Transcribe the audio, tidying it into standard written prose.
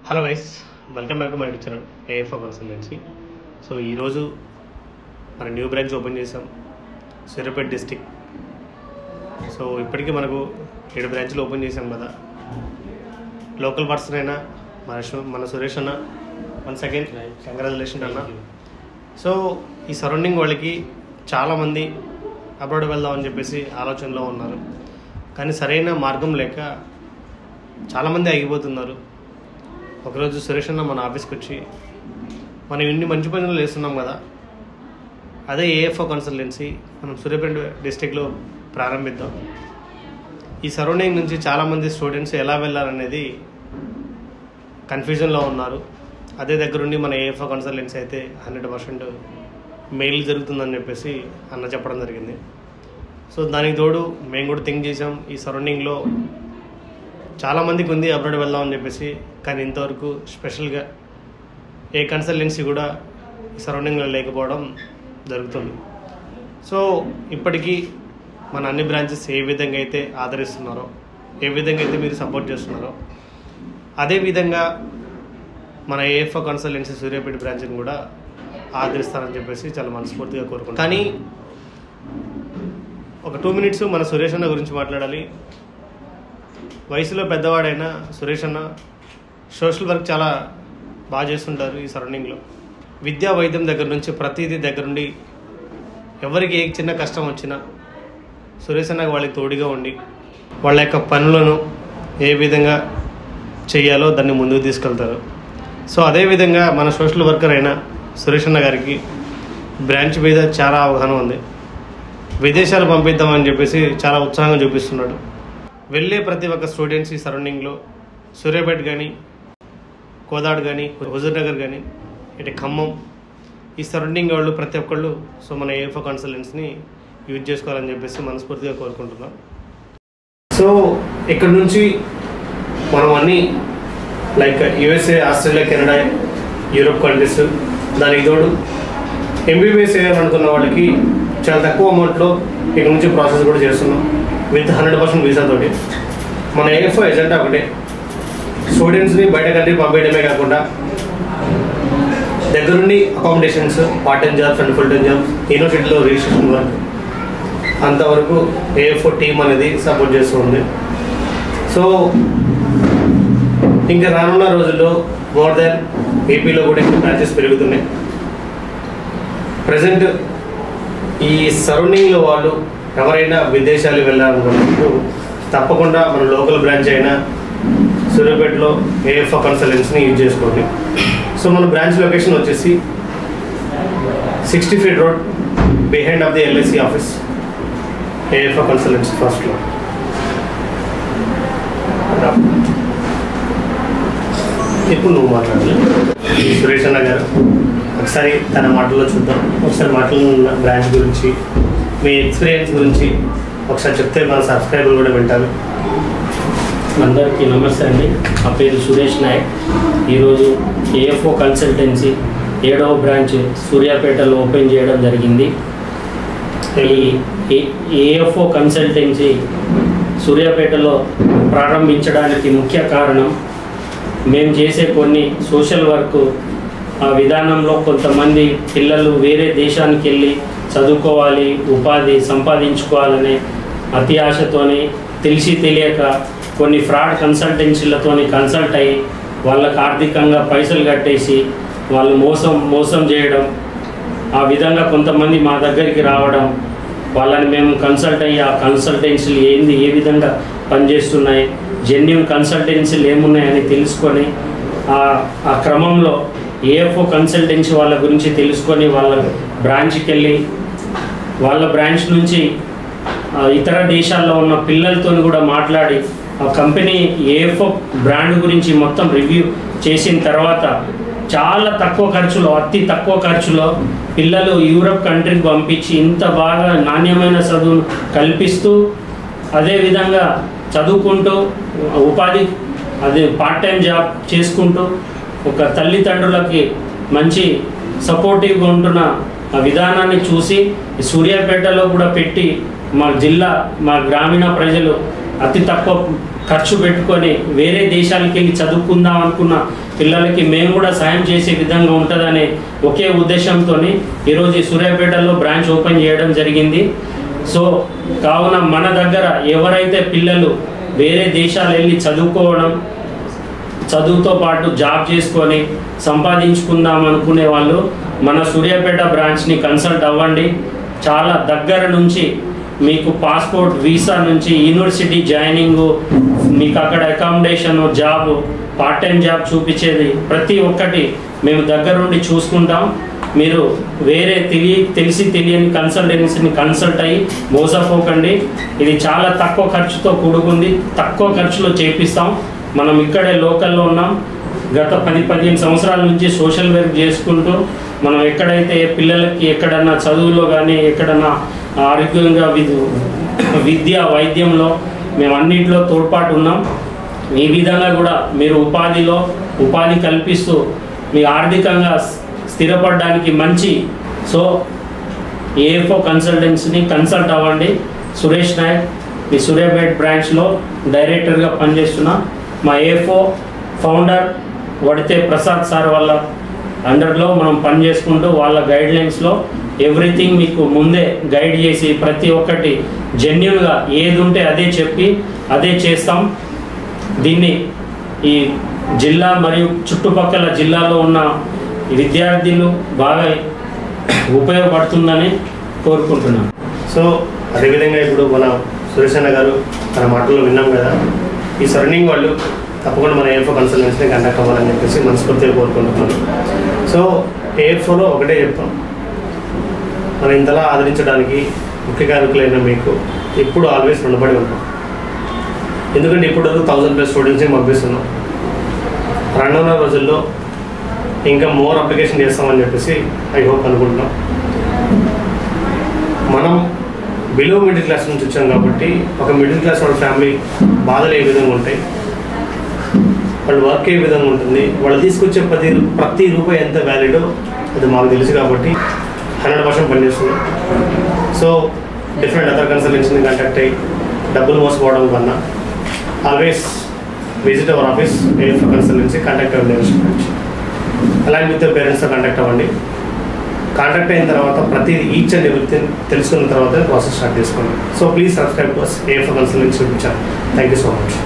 Hello guys, welcome back to my YouTube channel AFO consultancy. So ఈరోజు మన new branch open చేసాం Suryapet district. So ఇప్పటికీ మనకు 7 బ్రాంచ్లు ఓపెన్ చేసాం కదా. లోకల్ పర్సన్ అయినా మన సురేష్ అన్న వన్స్ అగైన్ కంగ్రాచులేషన్ అన్న. సో ఈ సరౌండింగ్ వాళ్ళకి చాలామంది అబ్రాడ్ వెళ్దామని చెప్పేసి ఆలోచనలో ఉన్నారు, కానీ సరైన మార్గం లేక చాలామంది ఆగిపోతున్నారు. ఒకరోజు సురేష్ అన్న మన ఆఫీస్కి వచ్చి మనం ఇన్ని మంచి పనులు చేస్తున్నాం కదా, అదే ఏఎఫ్ఓ కన్సల్టెన్సీ మనం సూర్యాపేట డిస్టిక్లో ప్రారంభిద్దాం. ఈ సరౌండింగ్ నుంచి చాలామంది స్టూడెంట్స్ ఎలా వెళ్ళాలనేది కన్ఫ్యూజన్లో ఉన్నారు. అదే దగ్గరుండి మన ఏఎఫ్ఓ కన్సల్టెన్సీ అయితే 100% మెయిల్ జరుగుతుందని చెప్పేసి అన్న చెప్పడం జరిగింది. సో దానికి తోడు మేము కూడా థింక్ చేసాం, ఈ సరౌండింగ్లో చాలామందికి ఉంది అబ్రాడ్ వెళ్దామని చెప్పేసి, కానీ ఇంతవరకు స్పెషల్గా ఏ కన్సల్టెన్సీ కూడా ఈ సరౌండింగ్లో లేకపోవడం జరుగుతుంది. సో ఇప్పటికీ మన అన్ని బ్రాంచెస్ ఏ విధంగా అయితే ఆదరిస్తున్నారో, ఏ విధంగా అయితే మీరు సపోర్ట్ చేస్తున్నారో, అదేవిధంగా మన ఏఎఫ్ఓ కన్సల్టెన్సీ సూర్యాపేట బ్రాంచ్ని కూడా ఆదరిస్తారని చెప్పేసి చాలా మనస్ఫూర్తిగా కోరుకుంటాను. కానీ ఒక 2 minutes మన సురేష్ అన్న గురించి మాట్లాడాలి. వయసులో పెద్దవాడైనా సురేష్ అన్న సోషల్ వర్క్ చాలా బాగా చేస్తుంటారు ఈ సరౌండింగ్లో. విద్యా వైద్యం దగ్గర నుంచి ప్రతిదీ దగ్గరుండి ఎవరికి ఏ చిన్న కష్టం వచ్చినా సురేష్ అన్న వాళ్ళకి తోడుగా ఉండి వాళ్ళ యొక్క పనులను ఏ విధంగా చేయాలో దాన్ని ముందుకు తీసుకెళ్తారు. సో అదేవిధంగా మన సోషల్ వర్కర్ అయిన సురేష్ అన్న గారికి బ్రాంచ్ మీద చాలా అవగాహన ఉంది. విదేశాలు పంపిద్దామని చెప్పేసి చాలా ఉత్సాహంగా చూపిస్తున్నాడు. వెళ్ళే ప్రతి ఒక్క స్టూడెంట్స్ ఈ సరౌండింగ్లో సూర్యాపేట కానీ, కోదాడ్ కానీ, హుజూర్ నగర్ కానీ, ఇటు ఖమ్మం, ఈ సరౌండింగ్ వాళ్ళు ప్రతి ఒక్కళ్ళు సో మన ఏఎఫ్ఓ కన్సల్టెన్సీని యూజ్ చేసుకోవాలని చెప్పేసి మనస్ఫూర్తిగా కోరుకుంటున్నాం. సో ఇక్కడ నుంచి మనం అన్నీ like USA, Australia, Canada, Europe countries, దానికి తోడు ఎంబీబీఎస్ చేయాలనుకున్న వాళ్ళకి చాలా తక్కువ అమౌంట్లో ఇక్కడ నుంచి ప్రాసెస్ కూడా చేస్తున్నాం విత్ 100% వీసా తోటి. మన ఏఎఫ్ఓ ఎజెండా ఒకటే, స్టూడెంట్స్ని బయట కంట్రీ పంపేయడమే కాకుండా దగ్గరుండి accommodations, part time jobs and full time jobs, యూనివర్సిటీలో రిజిస్ట్రేషన్ వర్క్ అంతవరకు ఏఎఫ్ఓ టీమ్ అనేది సపోర్ట్ చేస్తుంది. సో ఇంకా రానున్న రోజుల్లో మోర్ దాన్ ఏపీలో కూడా ఇంకా బ్రాంచెస్ పెరుగుతున్నాయి. ప్రజెంట్ ఈ సరౌండింగ్లో వాళ్ళు ఎవరైనా విదేశాలు వెళ్ళాలనుకున్నప్పుడు తప్పకుండా మన లోకల్ బ్రాంచ్ అయినా సూర్యాపేటలో ఏఎఫ్ఓ కన్సల్టెన్సీని యూజ్ చేసుకోండి. సో మన బ్రాంచ్ లొకేషన్ వచ్చేసి 60 feet road behind of the LIC office, AFO consultancy first floor. ఇప్పుడు నువ్వు మాట్లాడాలి సురేష్ అన్న గారు, ఒకసారి తన మాటల్లో చూద్దాం. ఒకసారి మాటల్లో బ్రాంచ్ గురించి, మీ ఎక్స్పీరియన్స్ గురించి ఒకసారి చెప్తే మన సబ్స్క్రైబర్లు కూడా వింటారు. అందరికీ నమస్తే అండి. నా పేరు సురేష్ నాయక్. ఈరోజు ఏఎఫ్ఓ కన్సల్టెన్సీ 7వ బ్రాంచ్ సూర్యాపేటలో ఓపెన్ చేయడం జరిగింది. ఈ ఏఎఫ్ఓ కన్సల్టెన్సీ సూర్యాపేటలో ప్రారంభించడానికి ముఖ్య కారణం, మేము చేసే కొన్ని సోషల్ వర్క్ ఆ విధానంలో కొంతమంది పిల్లలు వేరే దేశానికి వెళ్ళి చదువుకోవాలి, ఉపాధి సంపాదించుకోవాలనే అతి ఆశతోని తెలిసి తెలియక కొన్ని ఫ్రాడ్ కన్సల్టెన్సీలతోని కన్సల్ట్ అయ్యి వాళ్ళకు ఆర్థికంగా పైసలు కట్టేసి వాళ్ళు మోసం చేయడం, ఆ విధంగా కొంతమంది మా దగ్గరికి రావడం, వాళ్ళని మేము కన్సల్ట్ అయ్యి ఆ కన్సల్టెన్సీలు ఏ విధంగా పనిచేస్తున్నాయి, జెన్యూన్ కన్సల్టెన్సీలు ఏమున్నాయని తెలుసుకొని ఆ క్రమంలో ఏఎఫ్ఓ కన్సల్టెన్సీ వాళ్ళ గురించి తెలుసుకొని వాళ్ళ బ్రాంచ్కి వెళ్ళి వాళ్ళ బ్రాంచ్ నుంచి ఇతర దేశాల్లో ఉన్న పిల్లలతో కూడా మాట్లాడి ఆ కంపెనీ ఏఎఫ్ఓ బ్రాండ్ గురించి మొత్తం రివ్యూ చేసిన తర్వాత చాలా తక్కువ ఖర్చులో, అతి తక్కువ ఖర్చులో పిల్లలు యూరప్ కంట్రీకి పంపించి ఇంత బాగా నాణ్యమైన చదువును కల్పిస్తూ, అదేవిధంగా చదువుకుంటూ ఉపాధి పార్ట్ టైం జాబ్ చేసుకుంటూ ఒక తల్లిదండ్రులకి మంచి సపోర్టివ్గా ఉంటున్న ఆ విధానాన్ని చూసి సూర్యాపేటలో కూడా పెట్టి మా జిల్లా, మా గ్రామీణ ప్రజలు అతి తక్కువ ఖర్చు పెట్టుకొని వేరే దేశాలకు వెళ్ళి చదువుకుందాం అనుకున్న పిల్లలకి మేము కూడా సాయం చేసే విధంగా ఉంటుందనే ఒకే ఉద్దేశంతో ఈరోజు ఈ సూర్యాపేటలో బ్రాంచ్ ఓపెన్ చేయడం జరిగింది. సో కావున మన దగ్గర ఎవరైతే పిల్లలు వేరే దేశాలు వెళ్ళి చదువుకోవడం, చదువుతో పాటు జాబ్ చేసుకొని సంపాదించుకుందాం అనుకునే వాళ్ళు మన సూర్యాపేట బ్రాంచ్ని కన్సల్ట్ అవ్వండి. చాలా దగ్గర నుంచి మీకు పాస్పోర్ట్, వీసా నుంచి యూనివర్సిటీ జాయినింగ్, మీకు అక్కడ accommodation, job, part time job చూపించేది ప్రతి ఒక్కటి మేము దగ్గరుండి చూసుకుంటాం. మీరు వేరే తెలిసి తెలియని కన్సల్టెన్సీని కన్సల్ట్ అయ్యి మోసపోకండి. ఇది చాలా తక్కువ ఖర్చుతో కూడుకుంది, తక్కువ ఖర్చులో చేపిస్తాం. మనం ఇక్కడే లోకల్లో ఉన్నాం. గత 10-15 సంవత్సరాల నుంచి సోషల్ వర్క్ చేసుకుంటూ మనం ఎక్కడైతే పిల్లలకి ఎక్కడన్నా చదువులో కానీ ఎక్కడన్నా ఆరోగ్యంగా విద్య వైద్యంలో మేము అన్నింటిలో తోడ్పాటు ఉన్నాం. ఈ విధంగా కూడా మీరు ఉపాధి కల్పిస్తూ మీ ఆర్థికంగా స్థిరపడడానికి మంచి సో ఏఎఫ్ఓ కన్సల్టెన్సీని కన్సల్ట్ అవ్వండి. సురేష్ నాయక్ మీ సూర్యాపేట బ్రాంచ్లో డైరెక్టర్గా పనిచేస్తున్నా. మా ఏఎఫ్ఓ ఫౌండర్ వడితే ప్రసాద్ సార్ వాళ్ళ అండర్లో మనం పనిచేసుకుంటూ వాళ్ళ గైడ్లైన్స్లో ఎవ్రీథింగ్ మీకు ముందే గైడ్ చేసి ప్రతి ఒక్కటి జెన్యున్గా ఏది ఉంటే అదే చెప్పి అదే చేస్తాం. దీన్ని ఈ జిల్లా మరియు చుట్టుపక్కల జిల్లాలో ఉన్న విద్యార్థులు బాగా ఉపయోగపడుతుందని కోరుకుంటున్నాను. సో అదేవిధంగా ఇప్పుడు మన సురేష్ అన్న గారు తన మాటల్లో విన్నాం కదా, ఈ సరౌండింగ్ వాళ్ళు తప్పకుండా మన ఏఎఫ్ఓ కన్సల్టెన్సీని కండక్ట్ అవ్వాలని చెప్పేసి మనస్ఫూర్తిగా కోరుకుంటున్నాను. సో ఏఎఫ్ఓలో ఒకటే చెప్తాం, మనం ఇంతలా ఆదరించడానికి ముఖ్య కారకులైన మీకు ఎప్పుడు ఆల్వేస్ రుణపడి ఉంటాం. ఎందుకంటే ఇప్పుడు 1000+ స్టూడెంట్స్ని పంపిస్తున్నాం. రానున్న రోజుల్లో ఇంకా మోర్ అప్లికేషన్ చేస్తామని చెప్పేసి ఐ హోప్ అనుకుంటున్నాం. మనం బిలో మిడిల్ క్లాస్ నుంచి వచ్చాం కాబట్టి ఒక మిడిల్ క్లాస్ వాళ్ళ ఫ్యామిలీ బాధలు ఏ విధంగా ఉంటాయి, వాళ్ళు వర్క్ ఏ విధంగా ఉంటుంది, వాళ్ళు తీసుకొచ్చే ప్రతి రూపాయి ఎంత వ్యాలిడో అది మాకు తెలుసు కాబట్టి 100% పనిచేస్తుంది. సో డిఫరెంట్ అదర్ కన్సల్టెన్సీని కాంటాక్ట్ అయ్యి డబ్బులు మోసపోవడం కన్నా always visit our office AFO consultancy, contact అవ్వండి. అలాగే మీతో పేరెంట్స్తో కాంటాక్ట్ అవ్వండి. కాంటాక్ట్ అయిన తర్వాత ప్రతి ఈచ్ అండ్ ఎవ్రీథింగ్ తెలుసుకున్న తర్వాత ప్రాసెస్ స్టార్ట్ చేసుకోండి. So please subscribe to us AFO consultancy YouTube channel. Thank you so much.